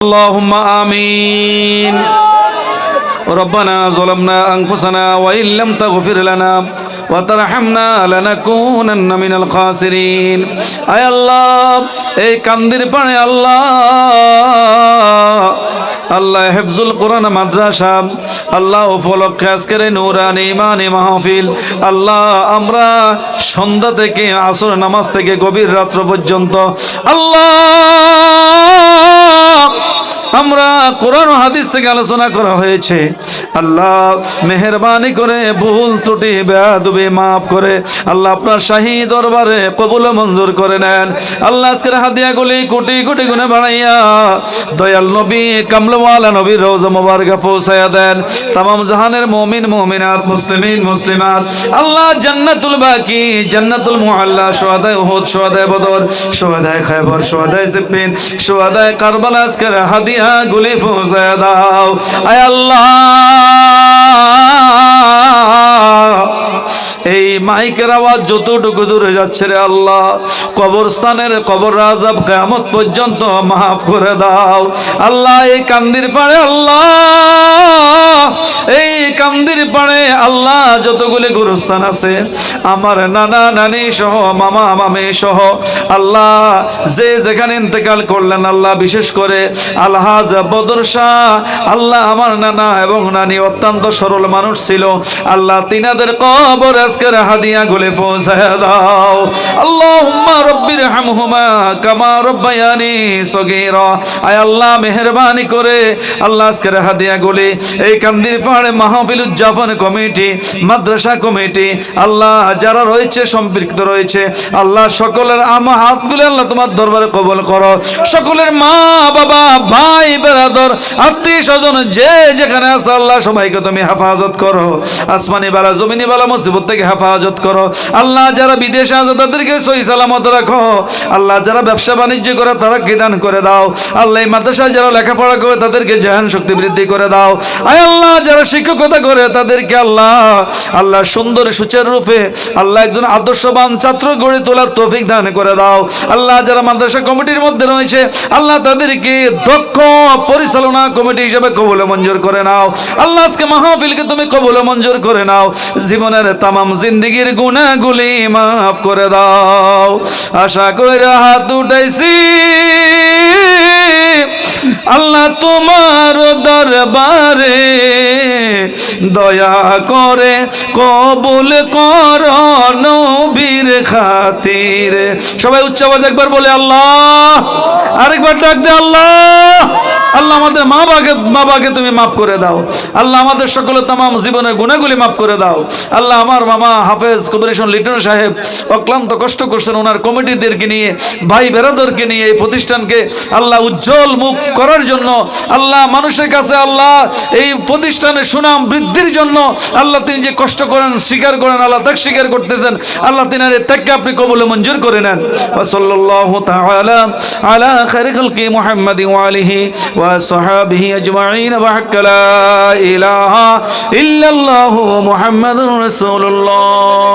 اللهم آمين ربنا ظلمنا أنفسنا وإن لم تغفر لنا وترحمنا لنكونن من الخاسرين আয় আল্লাহ এই কান্দির পানে আল্লাহ হিফজুল কোরআন মাদ্রাসা আল্লাহ উপলক্ষে আজকের নূরানি ইমানি মাহফিল আল্লাহ আমরা সন্ধ্যা থেকে আসর নামাজ থেকে গভীর রাত্র পর্যন্ত আল্লাহ আমরা কোরআন ও হাদিস থেকে আলোচনা করা হয়েছে আল্লাহ মেহেরবানি করে ভুল ত্রুটি বেয়াদবি মাফ করে আল্লাহ আপনার শাহী দরবারে কবুল মঞ্জুর করে নেন আল্লাহ আজকের হাদিয়াগুলি কোটি কোটি গুণে বাড়াইয়া দয়াল নবী কামলওয়ালা নবীর রওজা মুবারকা পৌঁছায়া দেন तमाम জাহানের মুমিন মুমিনাত মুসলিমিন মুসলিমাত আল্লাহ জান্নাতুল বাকি জান্নাতুল মুআল্লা শুহাদায়ে উহুদ শুহাদায়ে বদর শুহাদায়ে খায়বার শুহাদায়ে সিফিন শুহাদায়ে কারবালা আজকের হাদিয়া গুলি পৌঁছায়া দাও আয় আল্লাহ এই মাইকের আওয়াজ যতটুকু দূরে যাচ্ছে রে আল্লাহ কবরস্থানের কবর আযাব কিয়ামত পর্যন্ত মাফ করে দাও আল্লাহ এই কান্দির পাড়ে আল্লাহ এই কান্দির পাড়ে আল্লাহ যতগুলি গুরুস্থান আছে আমার নানা নানি সহ মামা মামি সহ আল্লাহ যে যেখানে ইন্তেকাল করলেন আল্লাহ বিশেষ করে আলহাজ বদর শাহ আল্লাহ আমার নানা এবং নানি অত্যন্ত সরল মানুষ ছিল আল্লাহ তিনাদের কবর আজকের হাদিয়া গুলি পৌঁছায় দাও আল্লাহুম্মা রাব্বির হামহুমা কামা রাব্বায়ানি সগীরা আয় আল্লাহ মেহেরবানি করে আল্লাহ আজকের হাদিয়া গুলি এই কান্দির পাড়ে মাহফিল উদযাপন কমিটি মাদ্রাসা কমিটি আল্লাহ যারা রয়েছে সম্পৃক্ত রয়েছে আল্লাহ সকলের আমার হাতগুলো আল্লাহ তোমার দরবারে কবুল করো সকলের মা বাবা ভাই বেরাদর আত্মীয় স্বজন যে যেখানে আছে আল্লাহ সবাইকে তুমি হেফাজত করো আসমানি বালা জমিনি বালা মুসিবত থেকে হেফাজত করো আল্লাহ যারা বিদেশে আছে তাদেরকে সহি সালামত রাখো আল্লাহ যারা ব্যবসা বাণিজ্য করে তারা দান করে দাও আল্লাহ এই মাদ্রাসায় যারা লেখাপড়া করে তাদেরকে জ্ঞান শক্তি বৃদ্ধি করে দাও আয় আল্লাহ যারা শিক্ষকতা করে তাদেরকে আল্লাহ সুন্দর সুচারু রূপে আল্লাহ একজন আদর্শবান ছাত্র গড়ে তোলার তৌফিক দান করে দাও আল্লাহ যারা মাদ্রাসা কমিটির মধ্যে রয়েছে আল্লাহ তাদেরকে দক্ষ পরিচালনা কমিটি হিসেবে কবুল মঞ্জুর করে নাও আল্লাহ আজকে মাহফিলকে তুমি কবুল মঞ্জুর করে নাও জীবনের তামাম জিন্দেগীর গুনাহগুলি মাফ করে দাও আশা কইরা হাত উঠাইছি আল্লাহ তোমার দরবারে দয়া করে কবুল করো নবীর খাতিরে সবাই উচ্চ আওয়াজে একবার বলে আল্লাহ আরেকবার ডাক দে আল্লাহ আল্লাহ আমাদের মা বাবাকে তুমি মাফ করে দাও আল্লাহ আমাদের সকলের तमाम জীবনের গুনাহগুলি মাফ করে দাও আল্লাহ আমার মামা হাফেজ কবিরেশন লিটন সাহেব অক্লান্ত কষ্ট করছেন ওনার কমিটিদেরকে নিয়ে ভাই বেরাদরকে নিয়ে এই প্রতিষ্ঠানকে আল্লাহ উজ্জ্বল মুখ করার জন্য আল্লাহ মানুষের কাছে আল্লাহ এই প্রতিষ্ঠানের সুনাম বৃদ্ধির জন্য আল্লাহ তিনি যে কষ্ট করেন স্বীকার করেন আল্লাহ ত্যাগ স্বীকার করতেছেন আল্লাহ তিনার এই ত্যাগকে আপনি কবুল মঞ্জুর করে নেন ওয়া সাল্লাল্লাহু তাআলা আলা খায়রি খালকি মুহাম্মাদিন ওয়া আলিহি ওয়া সাহাবিহি আজমাইন ওয়া হাক্কা লা ইলাহা ইল্লাল্লাহু মুহাম্মাদুর রাসূলুল্লাহ।